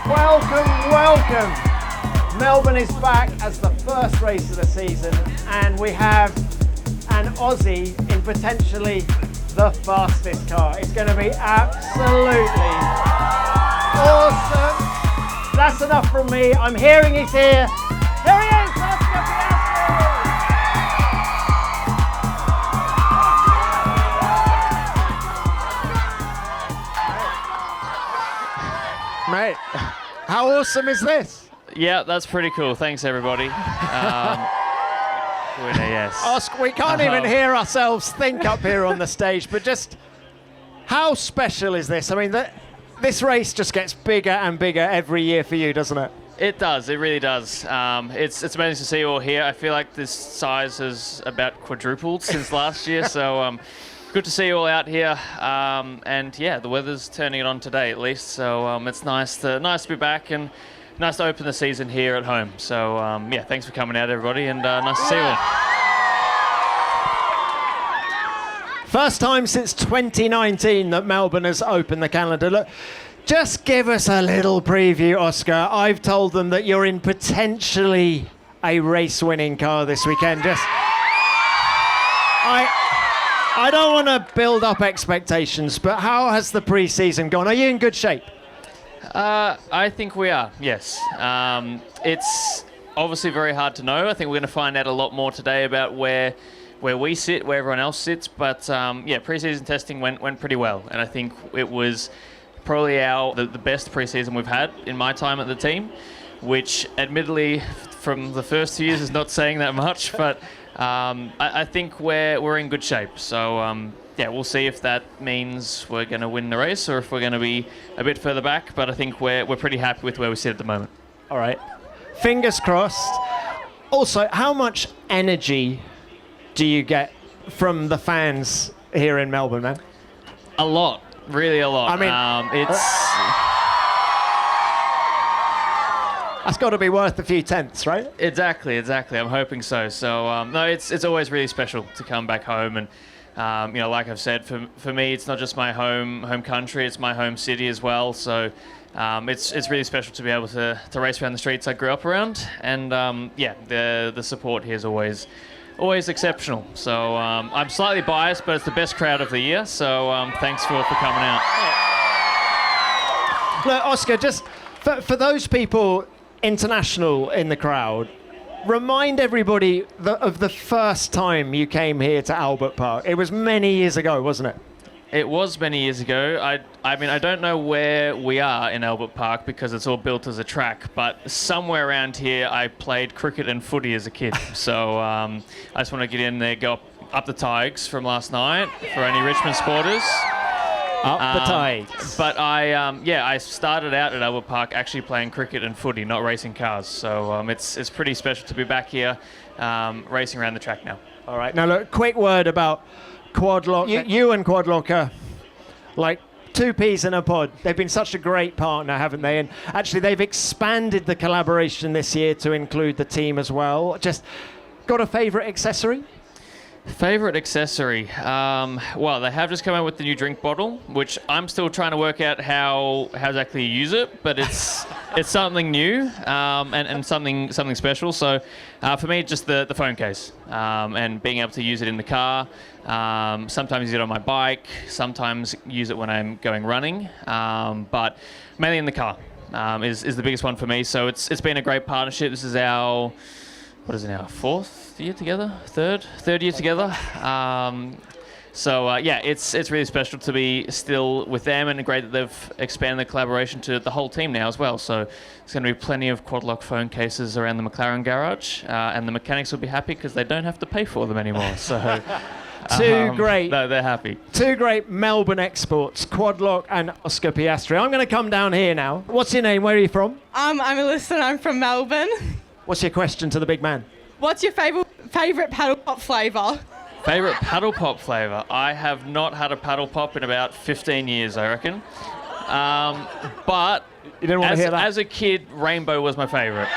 Welcome. Melbourne is back as the first race of the season, and we have an Aussie in potentially the fastest car. It's going to be absolutely awesome. That's enough from me. I'm hearing he's here. Here he is, Oscar Piastri. Mate, how awesome is this? Yeah, that's pretty cool. Thanks, everybody. Winner, yes. Oscar, we can't even hear ourselves think up here on the stage, but just how special is this? I mean, this race just gets bigger and bigger every year for you, doesn't it? It does. It really does. It's amazing to see you all here. I feel like this size has about quadrupled since last year, so good to see you all out here. And yeah, the weather's turning it on today at least, so it's nice to be back and nice to open the season here at home. So yeah, thanks for coming out, everybody, and nice to see you all. First time since 2019 that Melbourne has opened the calendar. Look, just give us a little preview, Oscar. I've told them that you're in potentially a race-winning car this weekend. I don't want to build up expectations, but how has the pre-season gone? Are you in good shape? I think we are, yes. It's obviously very hard to know. I think we're going to find out a lot more today about where we sit, where everyone else sits. But yeah, pre-season testing went pretty well, and I think it was probably the best pre-season we've had in my time at the team, which admittedly from the first 2 years is not saying that much, but I think we're in good shape. So yeah, we'll see if that means we're going to win the race or if we're going to be a bit further back, but I think we're pretty happy with where we sit at the moment. All right. Fingers crossed. Also, how much energy do you get from the fans here in Melbourne, man? A lot. Really a lot. I mean, that's got to be worth a few tenths, right? Exactly. I'm hoping so. So, no, it's always really special to come back home. And, you know, like I've said, for me, it's not just my home country, it's my home city as well. So it's really special to be able to race around the streets I grew up around. And, yeah, the support here is always exceptional. So I'm slightly biased, but it's the best crowd of the year. So thanks for coming out. Look, Oscar, just for those people international in the crowd, remind everybody of the first time you came here to Albert Park. It was many years ago, wasn't it? It was many years ago. I mean, I don't know where we are in Albert Park because it's all built as a track, but somewhere around here I played cricket and footy as a kid. So I just want to get in there, go up the Tigers from last night for any Richmond supporters. Up the Tigers. But I started out at Albert Park actually playing cricket and footy, not racing cars. So it's pretty special to be back here racing around the track now. All right. Now, look, quick word about Quadlock. You and Quadlock are like two peas in a pod. They've been such a great partner, haven't they? And actually, they've expanded the collaboration this year to include the team as well. Just got a favourite accessory? Favorite accessory? Well, they have just come out with the new drink bottle, which I'm still trying to work out how exactly you use it, but it's something new and something special. So for me, just the phone case and being able to use it in the car. Sometimes use it on my bike. Sometimes use it when I'm going running, but mainly in the car is the biggest one for me. So it's been a great partnership. This is our fourth year together, third year together. So yeah, it's really special to be still with them, and great that they've expanded the collaboration to the whole team now as well. So there's going to be plenty of Quadlock phone cases around the McLaren garage, and the mechanics will be happy because they don't have to pay for them anymore. So two great. No, they're happy. Two great Melbourne exports, Quadlock and Oscar Piastri. I'm going to come down here now. What's your name? Where are you from? I'm Alyssa and I'm from Melbourne. What's your question to the big man? What's your favourite paddle pop flavour? Favourite paddle pop flavour? I have not had a paddle pop in about 15 years, I reckon. But you didn't want to hear that? As a kid, rainbow was my favourite.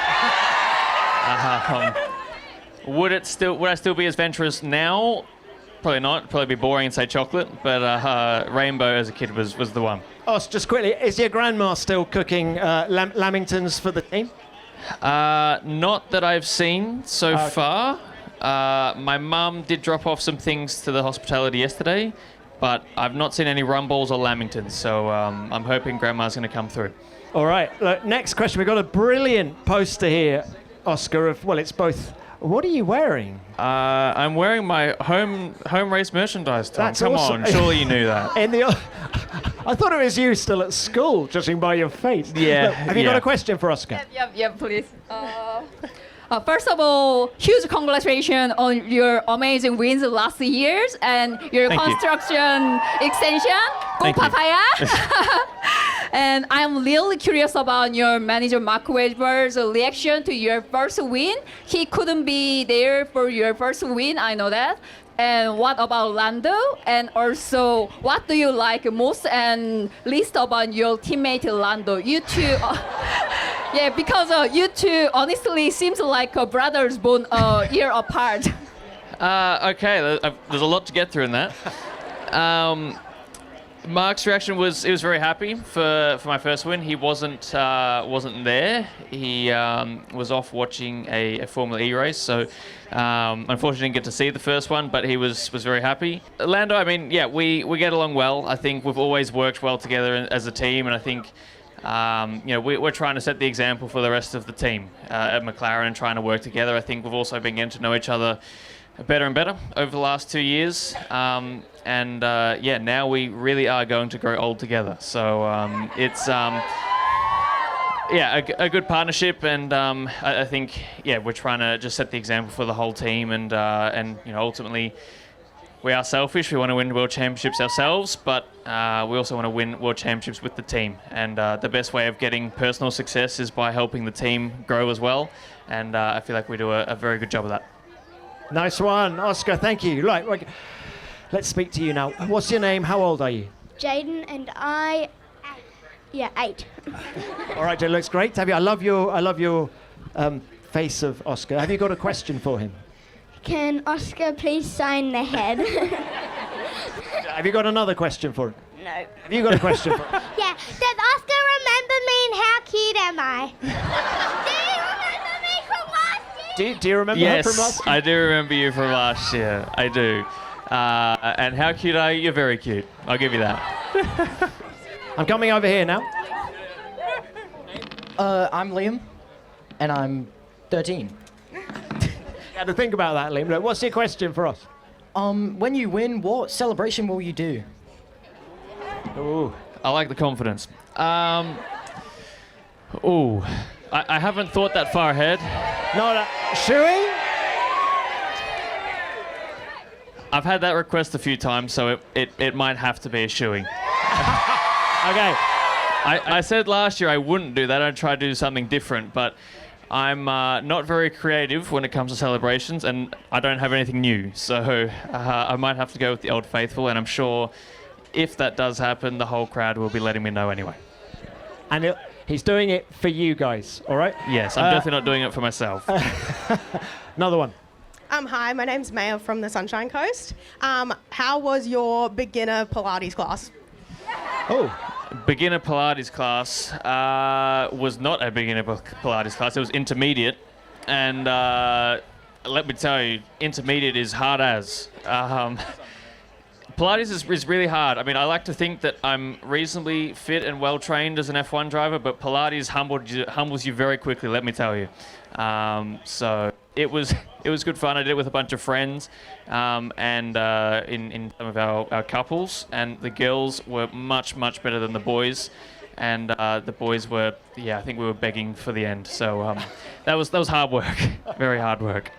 Would I still be as venturous now? probably not. Probably be boring and say chocolate, but rainbow as a kid was the one. Os, just quickly, is your grandma still cooking lamingtons for the team? Not that I've seen so far. My mum did drop off some things to the hospitality yesterday, but I've not seen any rumballs or lamingtons, so I'm hoping Grandma's going to come through. All right, look, next question. We've got a brilliant poster here, Oscar, of, well, it's both. What are you wearing? I'm wearing my home race merchandise, Tom. That's Come awesome. on, surely you knew that. I thought it was you still at school, judging by your face. Yeah. Look, have you got a question for Oscar? Yep, please. First of all, huge congratulations on your amazing wins last years and your Thank you. construction extension. Go Thank you. Papaya! And I'm really curious about your manager Mark Webber's reaction to your first win. He couldn't be there for your first win, I know that. And what about Lando? And also, what do you like most and least about your teammate Lando? You two, yeah, because you two honestly seems like brothers born a year apart. Okay, there's a lot to get through in that. Mark's reaction was very happy for my first win. He wasn't there. He was off watching a Formula E race, so unfortunately didn't get to see the first one, but he was very happy. Lando, I mean, yeah, we get along well. I think we've always worked well together as a team, and I think we're trying to set the example for the rest of the team at McLaren and trying to work together. I think we've also been getting to know each other better and better over the last 2 years. Now we really are going to grow old together. So it's a good partnership, and I think we're trying to just set the example for the whole team, and ultimately we are selfish. We want to win world championships ourselves, but we also want to win world championships with the team. And the best way of getting personal success is by helping the team grow as well. And I feel like we do a very good job of that. Nice one, Oscar. Thank you. Right, let's speak to you now. What's your name? How old are you? Jaden and I, 8. All right, Jaden, looks great. I love your face of Oscar. Have you got a question for him? Can Oscar please sign the head? Have you got another question for him? No. Have you got a question for him? Yeah. Does Oscar remember me and how cute am I? Do you remember me from last year? Do you remember her from last Yes, year? I do remember you from last year. I do. And how cute are you? You're very cute. I'll give you that. I'm coming over here now. I'm Liam, and I'm 13. You had to think about that, Liam. Look, what's your question for us? When you win, what celebration will you do? Ooh. I like the confidence. I haven't thought that far ahead. No, shoeing? I've had that request a few times, so it might have to be a shoeing. Okay. I said last year I wouldn't do that. I'd try to do something different, but I'm not very creative when it comes to celebrations, and I don't have anything new. So I might have to go with the Old Faithful, and I'm sure if that does happen, the whole crowd will be letting me know anyway. And he's doing it for you guys, all right? Yes, I'm definitely not doing it for myself. Another one. Hi, my name's Maya from the Sunshine Coast. How was your beginner Pilates class? Oh. Beginner Pilates class was not a beginner Pilates class. It was intermediate, and let me tell you, intermediate is hard as. Pilates is really hard. I mean, I like to think that I'm reasonably fit and well trained as an F1 driver, but Pilates humbles you very quickly, let me tell you. So it was good fun. I did it with a bunch of friends, and in some of our couples, and the girls were much better than the boys, and the boys were, I think we were begging for the end. So that was hard work, very hard work.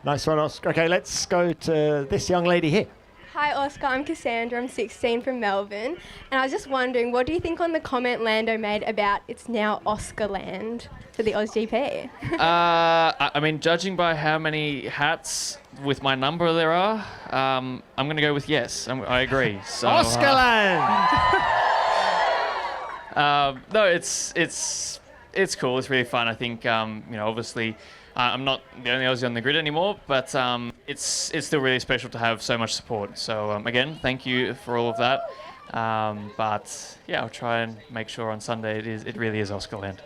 Nice one, Oscar. Okay, let's go to this young lady here. Hi Oscar, I'm Cassandra, I'm 16 from Melbourne, and I was just wondering, what do you think on the comment Lando made about it's now Oscar Land for the AusGP? I mean, judging by how many hats with my number there are, I'm going to go with yes. I agree. So, Oscarland! No, it's cool. It's really fun. I think, obviously I'm not the only Aussie on the grid anymore, but it's still really special to have so much support. So again, thank you for all of that. But yeah, I'll try and make sure on Sunday it really is Oscar Land.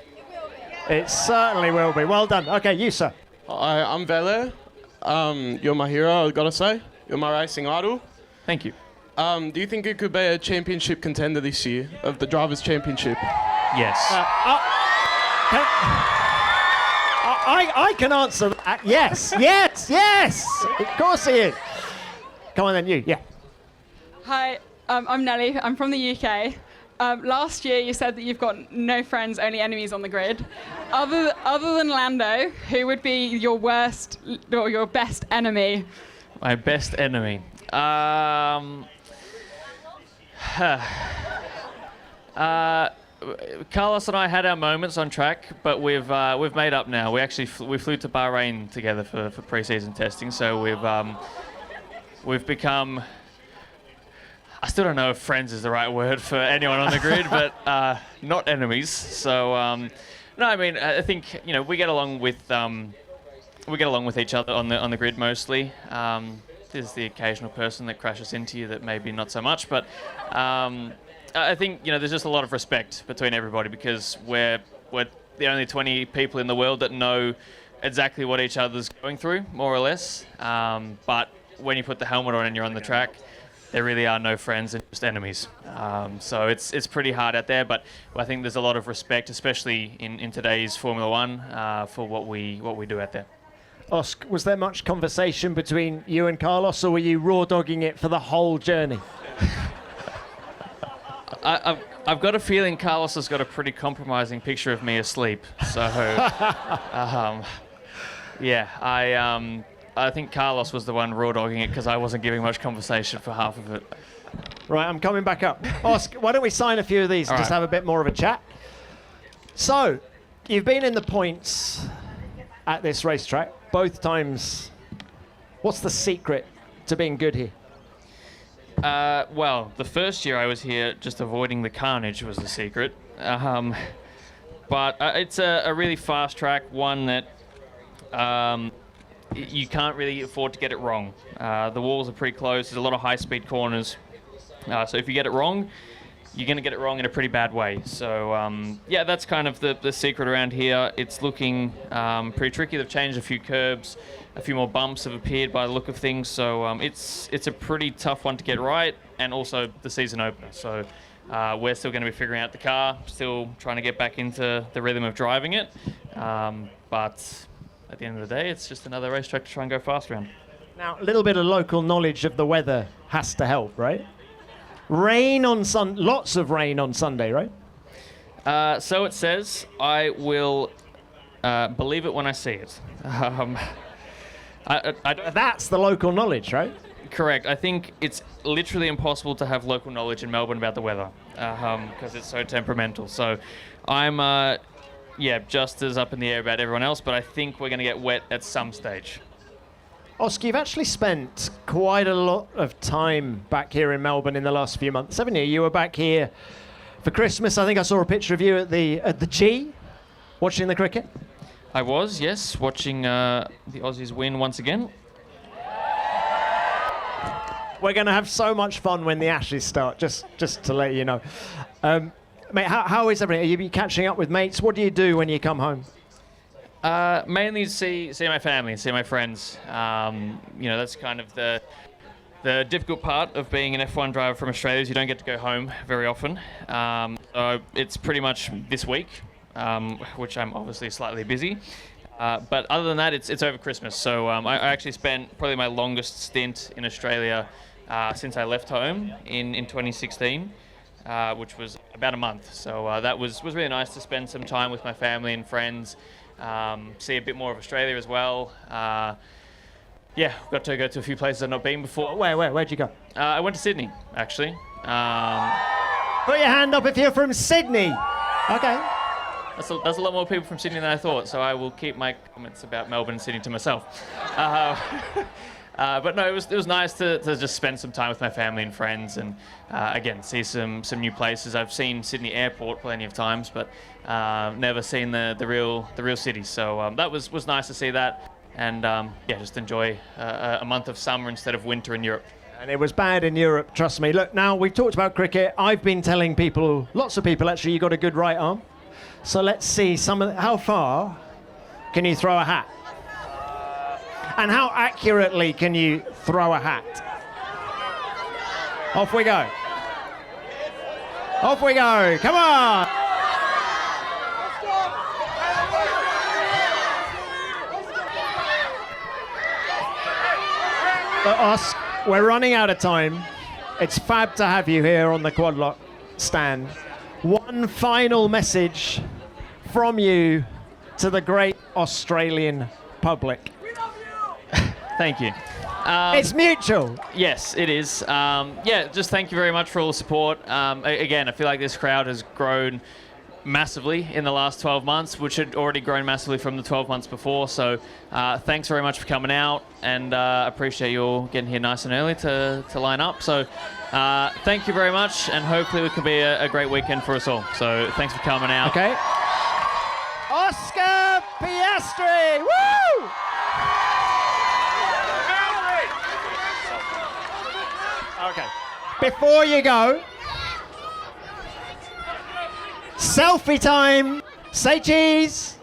It certainly will be. Well done. Okay, you, sir. Hi, I'm Vele. You're my hero, I've got to say. You're my racing idol. Thank you. Do you think it could be a championship contender this year, of the Drivers' Championship? Yes. I can answer that. Yes, yes. Of course he is. Come on then, you. Yeah. Hi, I'm Nelly. I'm from the UK. Last year you said that you've got no friends, only enemies on the grid. Other than Lando, who would be your worst or your best enemy? My best enemy. Carlos and I had our moments on track, but we've made up now. We actually we flew to Bahrain together for pre-season testing, so we've become. I still don't know if friends is the right word for anyone on the grid, but not enemies. So no, I mean I think we get along with each other on the grid mostly. There's the occasional person that crashes into you that maybe not so much, but I think there's just a lot of respect between everybody because we're the only 20 people in the world that know exactly what each other's going through, more or less. But when you put the helmet on and you're on the track, there really are no friends and just enemies. So it's pretty hard out there, but I think there's a lot of respect, especially in today's Formula One, for what we do out there. Oscar, was there much conversation between you and Carlos, or were you raw dogging it for the whole journey? I've got a feeling Carlos has got a pretty compromising picture of me asleep. So, yeah, I think Carlos was the one raw dogging it because I wasn't giving much conversation for half of it. Right, I'm coming back up. Oscar, why don't we sign a few of these and just have a bit more of a chat? So, you've been in the points at this racetrack both times. What's the secret to being good here? Well, the first year I was here, just avoiding the carnage was the secret. But it's a really fast track, one that you can't really afford to get it wrong. The walls are pretty close. There's a lot of high-speed corners. So if you get it wrong, you're going to get it wrong in a pretty bad way. So, yeah, that's kind of the secret around here. It's looking pretty tricky. They've changed a few curbs. A few more bumps have appeared by the look of things. So it's a pretty tough one to get right, and also the season opener. So we're still going to be figuring out the car, still trying to get back into the rhythm of driving it. But at the end of the day, it's just another racetrack to try and go fast around. Now, a little bit of local knowledge of the weather has to help, right? Rain on lots of rain on Sunday, right? So it says. I will believe it when I see it. That's the local knowledge, right? Correct. I think it's literally impossible to have local knowledge in Melbourne about the weather because it's so temperamental. So I'm, just as up in the air about everyone else, but I think we're going to get wet at some stage. Oscar, you've actually spent quite a lot of time back here in Melbourne in the last few months, haven't you? You were back here for Christmas. I think I saw a picture of you at the G, watching the cricket. I was, yes, watching the Aussies win once again. We're going to have so much fun when the Ashes start, just to let you know. Mate, how is everything? Are you catching up with mates? What do you do when you come home? Mainly see my family, see my friends. That's kind of the difficult part of being an F1 driver from Australia is you don't get to go home very often. So it's pretty much this week, which I'm obviously slightly busy. But other than that, it's over Christmas. So I actually spent probably my longest stint in Australia since I left home in 2016, which was about a month. So that was really nice to spend some time with my family and friends. See a bit more of Australia as well. Got to go to a few places I've not been before. Where'd you go? I went to Sydney, actually. Put your hand up if you're from Sydney. Okay. That's a lot more people from Sydney than I thought, so I will keep my comments about Melbourne and Sydney to myself. But no, it was nice to just spend some time with my family and friends, and again see some new places. I've seen Sydney Airport plenty of times, but never seen the real city. So that was nice to see that, and just enjoy a month of summer instead of winter in Europe. And it was bad in Europe, trust me. Look, now we've talked about cricket. I've been telling people, lots of people actually, you got a good right arm. So let's see how far can you throw a hat? And how accurately can you throw a hat? Off we go. Off we go. Come on. Oscar, we're running out of time. It's fab to have you here on the Quad Lock stand. One final message from you to the great Australian public. Thank you. It's mutual. Yes, it is. Just thank you very much for all the support. Again, I feel like this crowd has grown massively in the last 12 months, which had already grown massively from the 12 months before. So thanks very much for coming out, and appreciate you all getting here nice and early to line up. So thank you very much, and hopefully it can be a great weekend for us all. So thanks for coming out. Okay. Oscar Piastri! Woo! Okay. Before you go, selfie time. Say cheese.